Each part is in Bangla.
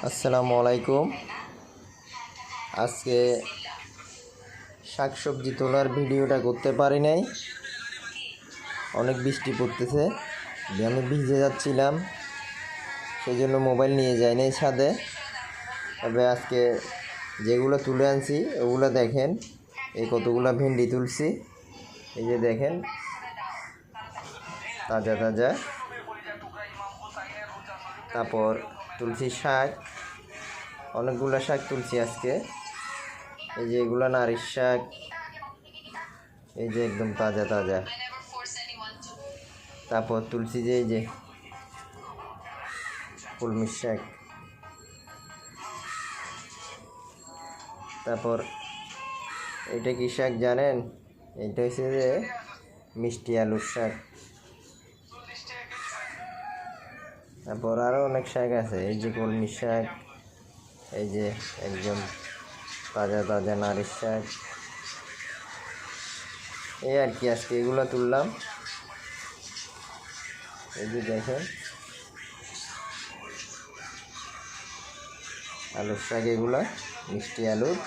আসসালামু আলাইকুম। আজকে শাকসবজি তোলার ভিডিওটা করতে পারি নাই, অনেক বৃষ্টি পড়তেছে। আমি ভিজে যাচ্ছিলাম, সেই জন্য মোবাইল নিয়ে যাইনি ছাদে। তবে আজকে যেগুলো তুলে আনছি ওগুলো দেখেন। এই কতগুলো ভেন্ডি তুলছি, এই যে দেখেন তাজা তাজা। তারপর তুলছি শাক, অনেকগুলো শাক তুলছি আজকে। এই যে এগুলো নারিশ শাক, এই যে একদম তাজা তাজা। তারপর তুলছি যে এই যে কলমি শাক। তারপর এটা কি শাক জানেন? এটা হচ্ছে যে মিষ্টি আলুর শাক। তারপর আরও অনেক শাক আছে, এই যে কলমি শাক, এই যে একদম তাজা তাজা নারিশ শাক। এই আর কি, আজকে এগুলো তুললাম। এই যে দেখেন আলুর শাক, এগুলা মিষ্টি আলুর।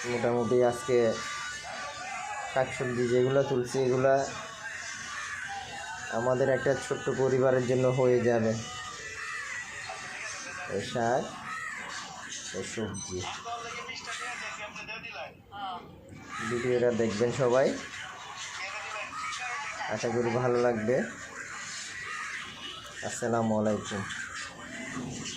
মোটামুটি আজকে শাকসবজি যেগুলো তুলছি এগুলা আমাদের একটা ছোট্ট পরিবারের জন্য হয়ে যাবে। এই শাক, এই সবজি। ভিডিওটা দেখবেন সবাই, আশা করি ভালো লাগবে। আসসালামু আলাইকুম।